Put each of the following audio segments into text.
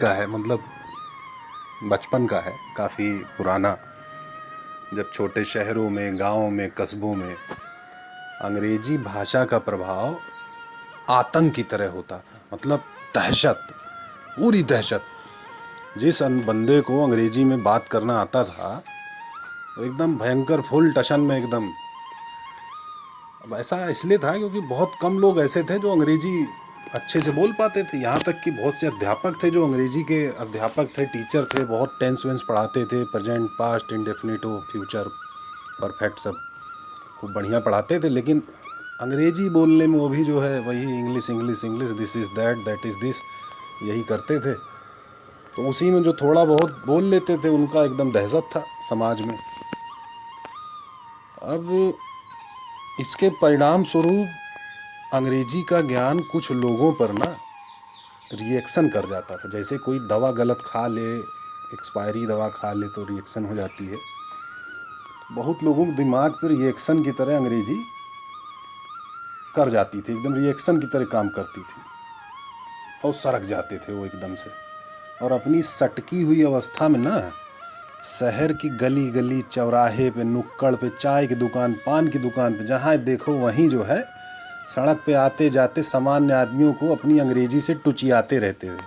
का है, मतलब बचपन का है, काफ़ी पुराना। जब छोटे शहरों में, गाँवों में, कस्बों में अंग्रेजी भाषा का प्रभाव आतंक की तरह होता था। मतलब दहशत, पूरी दहशत। जिस बंदे को अंग्रेजी में बात करना आता था वो एकदम भयंकर फुल टशन में एकदम। अब ऐसा इसलिए था क्योंकि बहुत कम लोग ऐसे थे जो अंग्रेजी अच्छे से बोल पाते थे। यहाँ तक कि बहुत से अध्यापक थे जो अंग्रेजी के अध्यापक थे, टीचर थे, बहुत टेंस वेंस पढ़ाते थे, प्रेजेंट, पास्ट, इंडेफिनिटिव, फ्यूचर, परफेक्ट, सब खूब बढ़िया पढ़ाते थे। लेकिन अंग्रेजी बोलने में वो भी जो है वही English English English, this is that, that is this, यही करते थे। तो उसी में जो थोड़ा बहुत बोल लेते थे उनका एकदम दहशत था समाज में। अब इसके परिणाम स्वरूप अंग्रेजी का ज्ञान कुछ लोगों पर ना रिएक्शन कर जाता था। जैसे कोई दवा गलत खा ले, एक्सपायरी दवा खा ले तो रिएक्शन हो जाती है। बहुत लोगों के दिमाग पर रिएक्शन की तरह अंग्रेजी कर जाती थी, एकदम रिएक्शन की तरह काम करती थी और सरक जाते थे वो एकदम से। और अपनी सटकी हुई अवस्था में ना शहर की गली गली, चौराहे पे, नुक्कड़ पे, चाय की दुकान, पान की दुकान पे, जहाँ देखो वहीं जो है सड़क पे आते जाते सामान्य आदमियों को अपनी अंग्रेजी से टुचियाते रहते थे।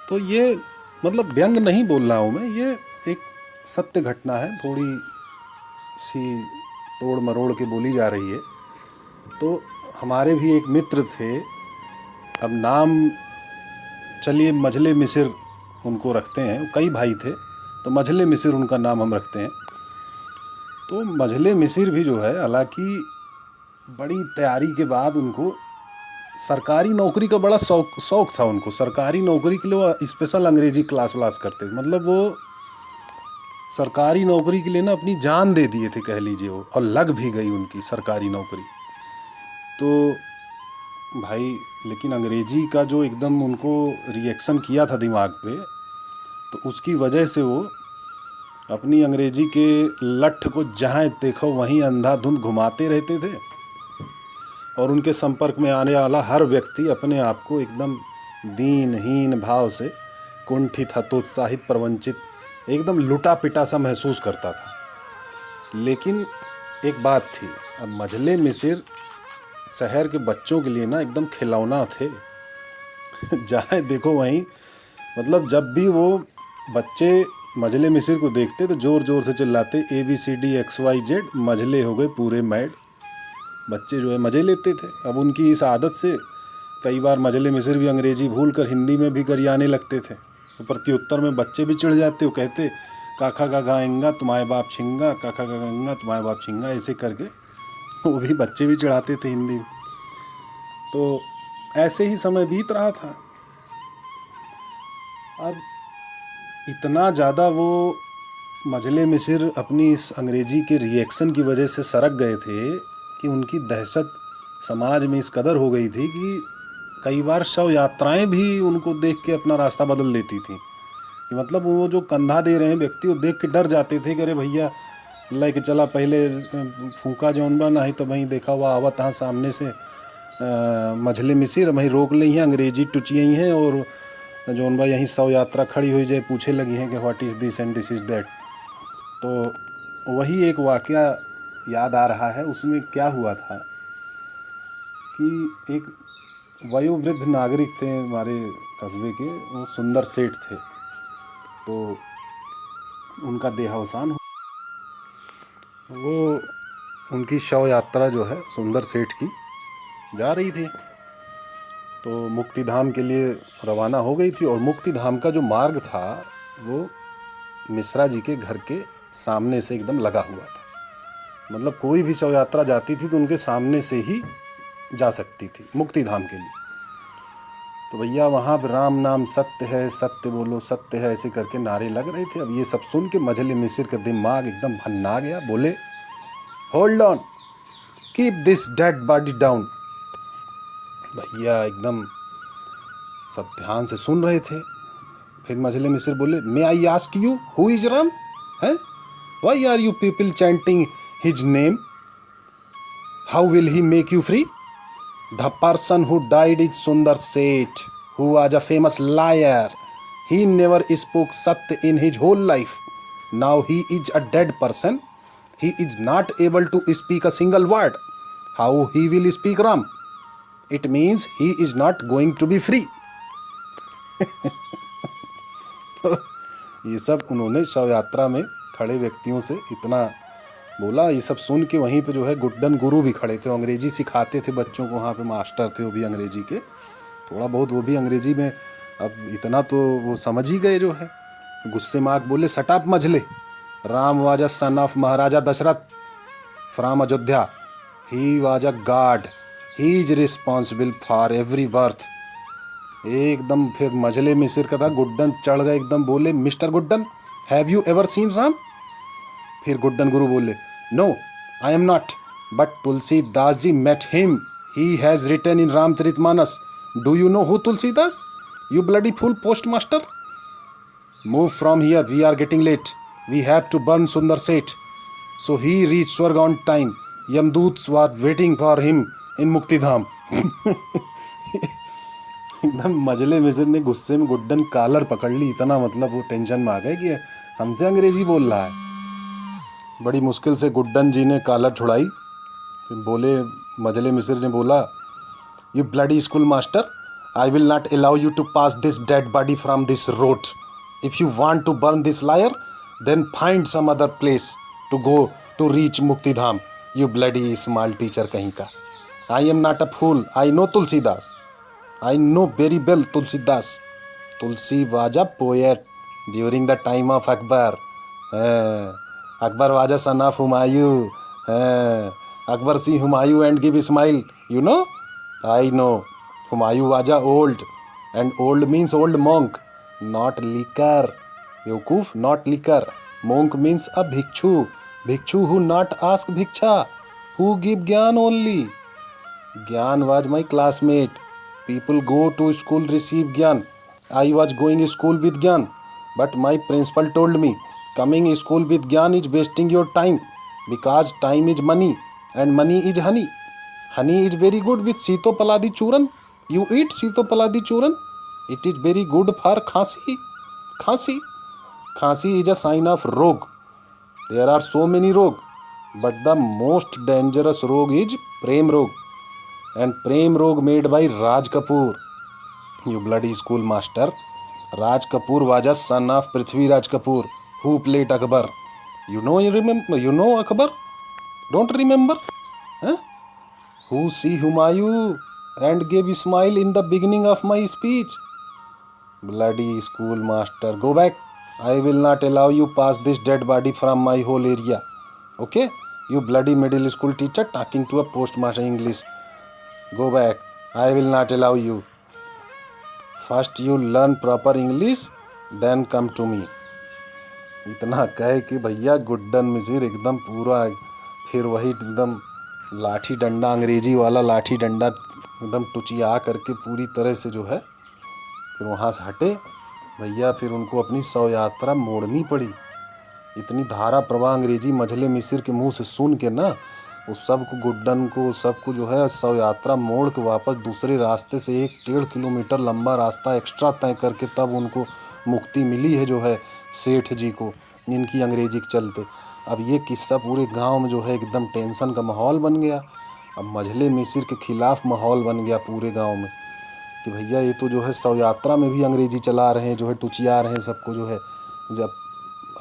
तो ये मतलब व्यंग नहीं बोल रहा हूँ मैं, ये एक सत्य घटना है, थोड़ी सी तोड़ मरोड़ के बोली जा रही है। तो हमारे भी एक मित्र थे, अब नाम चलिए मझले मिसिर उनको रखते हैं, कई भाई थे तो मझले मिसिर उनका नाम हम रखते हैं। तो मझले मिसिर भी जो है, हालांकि बड़ी तैयारी के बाद उनको सरकारी नौकरी का बड़ा शौक था उनको। सरकारी नौकरी के लिए वो स्पेशल अंग्रेजी क्लास व्लास करते थे। मतलब वो सरकारी नौकरी के लिए ना अपनी जान दे दिए थे कह लीजिए वो, और लग भी गई उनकी सरकारी नौकरी। तो भाई लेकिन अंग्रेजी का जो एकदम उनको रिएक्शन किया था दिमाग पे, तो उसकी वजह से वो अपनी अंग्रेजी के लठ को जहाँ देखो वहीं अंधाधुंध घुमाते रहते थे। और उनके संपर्क में आने वाला हर व्यक्ति अपने आप को एकदम दीनहीन भाव से कुंठित, हतोत्साहित, प्रवंचित, एकदम लुटा पिटा सा महसूस करता था। लेकिन एक बात थी, अब मझले मिसिर शहर के बच्चों के लिए ना एकदम खिलौना थे। जहाँ देखो वहीं, मतलब जब भी वो बच्चे मझले मिसिर को देखते तो जोर जोर से चिल्लाते ABCDXYZ, मझले हो गए पूरे मैड। बच्चे जो है मज़े लेते थे। अब उनकी इस आदत से कई बार मझले मिसिर भी अंग्रेजी भूल कर हिंदी में भी गरियाने लगते थे। तो प्रत्युत्तर में बच्चे भी चिढ़ जाते, वो कहते काका का गाएंगा तुम्हारे बाप छिंगा, काका का गाएंगा तुम्हारे बाप छिंगा, ऐसे करके वो भी बच्चे भी चिढ़ाते थे हिंदी में। तो ऐसे ही समय बीत रहा था। अब इतना ज़्यादा वो मझले मिसिर अपनी इस अंग्रेजी के रिएक्शन की वजह से सरक गए थे कि उनकी दहशत समाज में इस कदर हो गई थी कि कई बार शव यात्राएं भी उनको देख के अपना रास्ता बदल देती थी। कि मतलब वो जो कंधा दे रहे हैं व्यक्ति, वो देख के डर जाते थे कि अरे भैया लेके चला, पहले फूका जौन बा, नहीं तो वहीं देखा हुआ आवत हाँ सामने से मझले मिसिर, वहीं रोक ली हैं, अंग्रेजी टुचियाँ हैं और जौन बा यहीं शव यात्रा खड़ी हुई जाए, पूछे लगी हैं कि what is this and this is that. तो वही एक वाकया याद आ रहा है। उसमें क्या हुआ था कि एक वयोवृद्ध नागरिक थे हमारे कस्बे के, वो सुंदर सेठ थे। तो उनका देहावसान हो, वो उनकी शव यात्रा जो है सुंदर सेठ की जा रही थी, तो मुक्तिधाम के लिए रवाना हो गई थी। और मुक्तिधाम का जो मार्ग था वो मिश्रा जी के घर के सामने से एकदम लगा हुआ था। मतलब कोई भी शव यात्रा जाती थी तो उनके सामने से ही जा सकती थी मुक्तिधाम के लिए। तो भैया वहाँ पर राम नाम सत्य है, सत्य बोलो सत्य है, ऐसे करके नारे लग रहे थे। अब ये सब सुन के मझले मिसिर का दिमाग एकदम भन्ना गया। बोले hold on, keep this dead body down. भैया एकदम सब ध्यान से सुन रहे थे। फिर मझले मिसिर बोले may I ask you who is Ram है, why are you people chanting his name, how will he make you free, the person who died is Sundar Seth who was a famous liar. He never spoke Satya in his whole life. Now he is a dead person. He is not able to speak a single word. How he will speak Ram? It means he is not going to be free. ये सब उन्होंने शव यात्रा में खड़े व्यक्तियों से इतना बोला। ये सब सुन के वहीं पे जो है गुड्डन गुरु भी खड़े थे, अंग्रेजी सिखाते थे बच्चों को, वहाँ पे मास्टर थे वो भी अंग्रेजी के, थोड़ा बहुत वो भी अंग्रेजी में, अब इतना तो वो समझ ही गए जो है। गुस्से में आके बोले, सट अप मझले, Ram was a son of Maharaja Dasharath from Ayodhya, he was a god, he is responsible for every birth. एकदम फिर मझले मिसिर का था, गुड्डन चढ़ गए एकदम, बोले, mister Guddan, have you ever seen Ram? फिर गुड्डन गुरु बोले, no I am not, but Tulsidas ji met him, he has written in Ramcharitmanas. Do you know who Tulsidas? You bloody fool postmaster, move from here, we are getting late, we have to burn Sundar Seth. So he reach स्वर्ग on time, यमदूत्स were waiting for him in Muktidham. एकदम मजले मिसिर ने गुस्से में Guddan collar पकड़ ली, इतना मतलब वो टेंशन में आ गए कि हमसे अंग्रेजी बोल रहा है। बड़ी मुश्किल से गुड्डन जी ने कॉलर छुड़ाई, फिर बोले, मजले मिसिर ने बोला, you bloody school master, I will not allow you to pass this dead body from this road. If you want to burn this liar, then find some other place to go to reach Muktidham, you bloody small teacher कहीं का। I am not a fool, I know Tulsidas, I know very well Tulsidas. Tulsi was a poet during the time of Akbar. Akbar was a son of Humayun. Akbar see Humayun and give a smile. You know? I know. Humayun was a old. And old means old monk. Not liquor. Yokuf, not liquor. Monk means a bhikshu. Bhikshu who not ask bhiksha. Who give gyan only. Gyan was my classmate. People go to school receive gyan. I was going to school with gyan, but my principal told me, coming to school with gyan is wasting your time, because time is money and money is honey. Honey is very good with Sito Paladi Churan. You eat Sito Paladi Churan. It is very good for Khansi. Khansi. Khansi is a sign of rog. There are so many rog, but the most dangerous rog is Prem rog. And Prem Rog made by Raj Kapoor. You bloody school master. Raj Kapoor was a son of Prithvi Raj Kapoor, who played Akbar. You remember? You know Akbar? Don't remember? Huh? Who see Humayun and gave a smile in the beginning of my speech. Bloody school master. Go back. I will not allow you pass this dead body from my whole area. Okay? You bloody middle school teacher talking to a postmaster English. Go back. I will not allow you. First you learn proper English, then come to me. इतना कहे कि भैया गुड्डन मिसिर एकदम पूरा फिर वही एकदम लाठी डंडा, अंग्रेजी वाला लाठी डंडा एकदम टुचिया करके पूरी तरह से जो है फिर वहाँ से हटे। भैया फिर उनको अपनी शव यात्रा मोड़नी पड़ी। इतनी धारा प्रवाह अंग्रेजी मझले मिसिर के मुंह से सुन के ना, उस सब को गुड्डन को सबको जो है शव यात्रा मोड़ के वापस दूसरे रास्ते से 1.5 किलोमीटर लंबा रास्ता एक्स्ट्रा तय करके तब उनको मुक्ति मिली है जो है सेठ जी को, इनकी अंग्रेजी के चलते। अब ये किस्सा पूरे गांव में जो है एकदम टेंशन का माहौल बन गया। अब मझले मिसिर के खिलाफ माहौल बन गया पूरे गांव में कि भैया ये तो जो है शव यात्रा में भी अंग्रेजी चला रहे हैं, जो है टुचिया रहे हैं सबको जो है। जब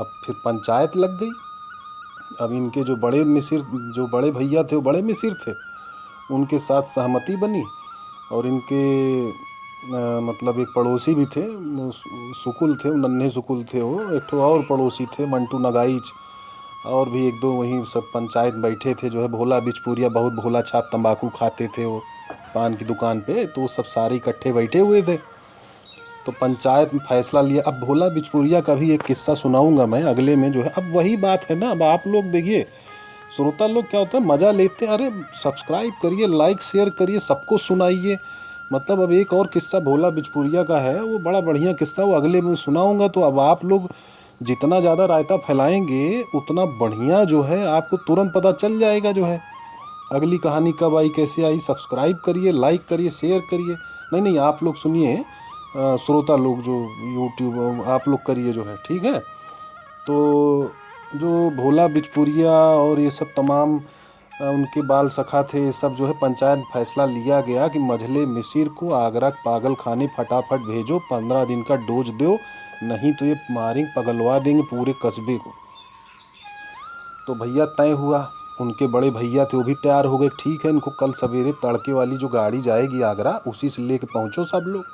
अब फिर पंचायत लग गई। अब इनके जो बड़े मिसिर, जो बड़े भैया थे वो बड़े मिसिर थे, उनके साथ सहमति बनी। और इनके मतलब एक पड़ोसी भी थे, सुकुल थे, नन्हे सुकुल थे वो, एक ठो और पड़ोसी थे मंटू नगाइच, और भी एक दो वहीं सब पंचायत बैठे थे जो है। भोला बिचपुरिया बहुत भोला छाप तंबाकू खाते थे वो पान की दुकान पे, तो सब सारे इकट्ठे बैठे हुए थे। तो पंचायत में फैसला लिया। अब भोला बिचपुरिया का भी एक किस्सा सुनाऊंगा मैं अगले में जो है। अब वही बात है ना, अब आप लोग देखिए श्रोता लोग क्या होता है मज़ा लेते हैं, अरे सब्सक्राइब करिए, लाइक शेयर करिए, सबको सुनाइए। मतलब अब एक और किस्सा भोला बिचपुरिया का है, वो बड़ा बढ़िया किस्सा, वो अगले में सुनाऊंगा। तो अब आप लोग जितना ज़्यादा रायता फैलाएंगे उतना बढ़िया जो है आपको तुरंत पता चल जाएगा जो है अगली कहानी कब आई, कैसे आई। सब्सक्राइब करिए, लाइक करिए, शेयर करिए। नहीं आप लोग सुनिए, श्रोता लोग जो यूट्यूब आप लोग करिए जो है, ठीक है। तो जो भोला बिचपुरिया और ये सब तमाम उनके बाल सखा थे, ये सब जो है पंचायत फैसला लिया गया कि मझले मिसिर को आगरा पागल खाने फटाफट भेजो, 15 दिन का डोज दो, नहीं तो ये मारेंगे, पगलवा देंगे पूरे कस्बे को। तो भैया तय हुआ, उनके बड़े भैया थे वो भी तैयार हो गए, ठीक है इनको कल सवेरे तड़के वाली जो गाड़ी जाएगी आगरा उसी से लेके पहुँचो सब लोग।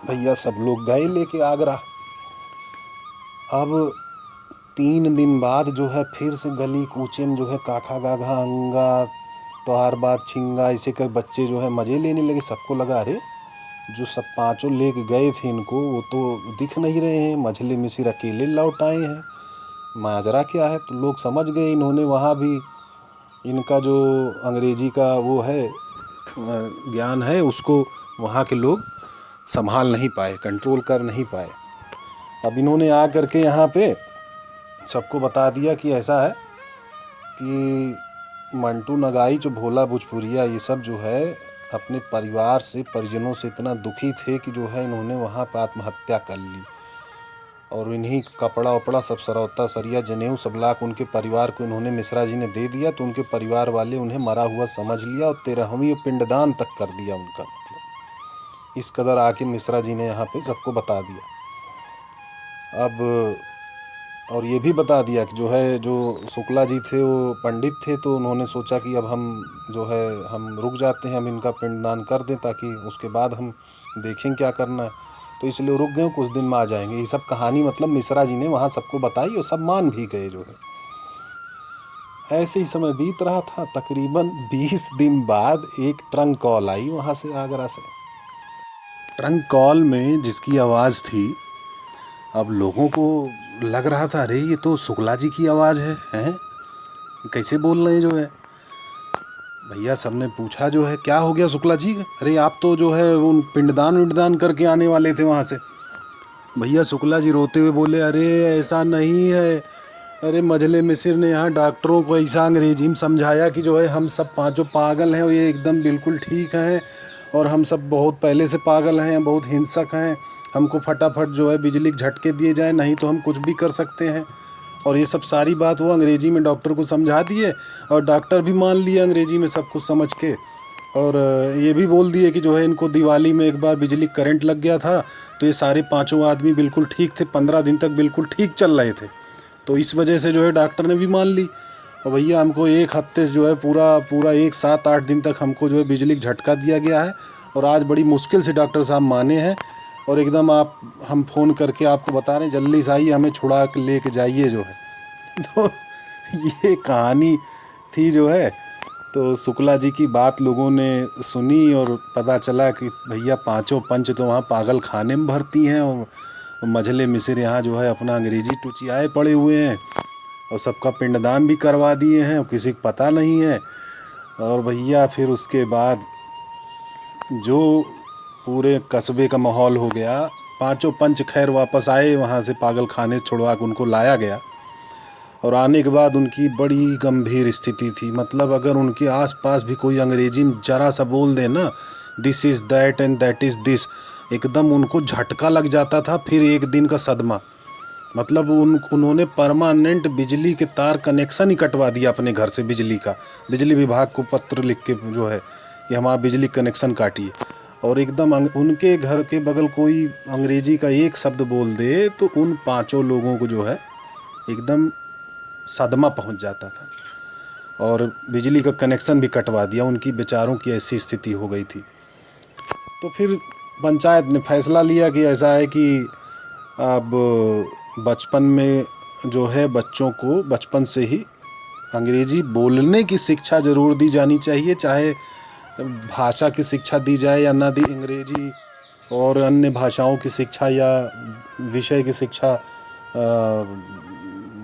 भैया सब लोग गए लेके आगरा। अब 3 दिन बाद जो है फिर से गली कूचे में जो है काका गाघा अंगा तोहार बाप छिंगा ऐसे कर बच्चे जो है मज़े लेने लगे। सबको लगा अरे जो सब 5 लेके गए थे इनको वो तो दिख नहीं रहे हैं, मझले मिसिर अकेले लौट आए हैं, माजरा क्या है। तो लोग समझ गए, इन्होंने वहाँ भी इनका जो अंग्रेजी का वो है ज्ञान है उसको वहाँ के लोग संभाल नहीं पाए, कंट्रोल कर नहीं पाए। अब इन्होंने आ करके यहाँ पे सबको बता दिया कि ऐसा है कि मंटू नगाई जो भोला भोजपुरिया ये सब जो है अपने परिवार से परिजनों से इतना दुखी थे कि जो है इन्होंने वहाँ पर आत्महत्या कर ली। और इन्हीं कपड़ा वपड़ा सब सरौता सरिया जनेऊ सब लाख उनके परिवार को इन्होंने मिश्रा जी ने दे दिया। तो उनके परिवार वाले उन्हें मरा हुआ समझ लिया और 13वीं पिंडदान तक कर दिया उनका। मतलब इस कदर आके मिश्रा जी ने यहाँ पे सबको बता दिया। अब और ये भी बता दिया कि जो है जो शुक्ला जी थे वो पंडित थे, तो उन्होंने सोचा कि अब हम जो है हम रुक जाते हैं, हम इनका पिंडदान कर दें ताकि उसके बाद हम देखें क्या करना है। तो इसलिए रुक गए, कुछ दिन में आ जाएंगे। ये सब कहानी मतलब मिश्रा जी ने वहाँ सबको बताई और सब मान भी गए जो है। ऐसे ही समय बीत रहा था। तकरीबन 20 दिन बाद एक ट्रंक कॉल आई वहाँ से आगरा से। ट्रंक कॉल में जिसकी आवाज़ थी, अब लोगों को लग रहा था अरे ये तो शुक्ला जी की आवाज़ है, हैं कैसे बोल रहे हैं जो है। भैया सबने पूछा जो है क्या हो गया शुक्ला जी, अरे आप तो जो है उन पिंडदान विंडदान करके आने वाले थे वहाँ से। भैया शुक्ला जी रोते हुए बोले अरे ऐसा नहीं है, अरे मझले मिसिर ने यहाँ डॉक्टरों को ऐसा अंग्रेजी में समझाया कि जो है हम सब 5 पागल हैं और ये एकदम बिल्कुल ठीक हैं और हम सब बहुत पहले से पागल हैं, बहुत हिंसक हैं, हमको फटाफट जो है बिजली के झटके दिए जाए नहीं तो हम कुछ भी कर सकते हैं। और ये सब सारी बात वो अंग्रेजी में डॉक्टर को समझा दिए और डॉक्टर भी मान लिए अंग्रेजी में सब कुछ समझ के। और ये भी बोल दिए कि जो है इनको दिवाली में एक बार बिजली करंट लग गया था तो ये सारे 5 आदमी बिल्कुल ठीक थे, 15 दिन तक बिल्कुल ठीक चल रहे थे। तो इस वजह से जो है डॉक्टर ने भी मान ली। और भैया हमको 1 हफ्ते से जो है पूरा एक 7-8 दिन तक हमको जो है बिजली का झटका दिया गया है और आज बड़ी मुश्किल से डॉक्टर साहब माने हैं और एकदम हम फ़ोन करके आपको बता रहे हैं जल्दी से आइए, हमें छुड़ा के लेके जाइए जो है। तो ये कहानी थी जो है। तो शुक्ला जी की बात लोगों ने सुनी और पता चला कि भैया 5 पंच तो वहाँ पागल खाने में भर्ती हैं और मझले मिसिर यहाँ जो है अपना अंग्रेजी टुचियाए पड़े हुए हैं और सबका पिंडदान भी करवा दिए हैं और किसी को पता नहीं है। और भैया फिर उसके बाद जो पूरे कस्बे का माहौल हो गया। 5 पंच खैर वापस आए वहाँ से, पागल खाने छुड़वा के उनको लाया गया और आने के बाद उनकी बड़ी गंभीर स्थिति थी। मतलब अगर उनके आसपास भी कोई अंग्रेजी में जरा सा बोल दे ना, this is that and that is this, एकदम उनको झटका लग जाता था। फिर 1 दिन का सदमा, मतलब उन्होंने परमानेंट बिजली के तार कनेक्शन ही कटवा दिया अपने घर से बिजली का। बिजली विभाग को पत्र लिख के जो है कि हमारा बिजली कनेक्शन काटिए। और एकदम उनके घर के बगल कोई अंग्रेजी का एक शब्द बोल दे तो उन 5 लोगों को जो है एकदम सदमा पहुंच जाता था और बिजली का कनेक्शन भी कटवा दिया। उनकी बेचारों की ऐसी स्थिति हो गई थी। तो फिर पंचायत ने फैसला लिया कि ऐसा है कि अब बचपन में जो है बच्चों को बचपन से ही अंग्रेजी बोलने की शिक्षा ज़रूर दी जानी चाहिए, चाहे भाषा की शिक्षा दी जाए या ना दी, अंग्रेजी और अन्य भाषाओं की शिक्षा या विषय की शिक्षा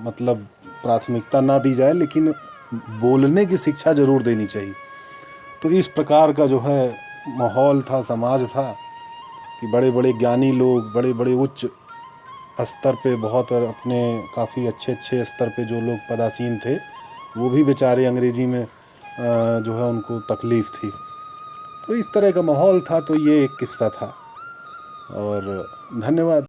मतलब प्राथमिकता ना दी जाए, लेकिन बोलने की शिक्षा ज़रूर देनी चाहिए। तो इस प्रकार का जो है माहौल था, समाज था कि बड़े बड़े ज्ञानी लोग, बड़े बड़े उच्च स्तर पे, बहुत अपने काफ़ी अच्छे स्तर पे जो लोग पदासीन थे, वो भी बेचारे अंग्रेजी में जो है उनको तकलीफ़ थी। तो इस तरह का माहौल था। तो ये एक किस्सा था। और धन्यवाद।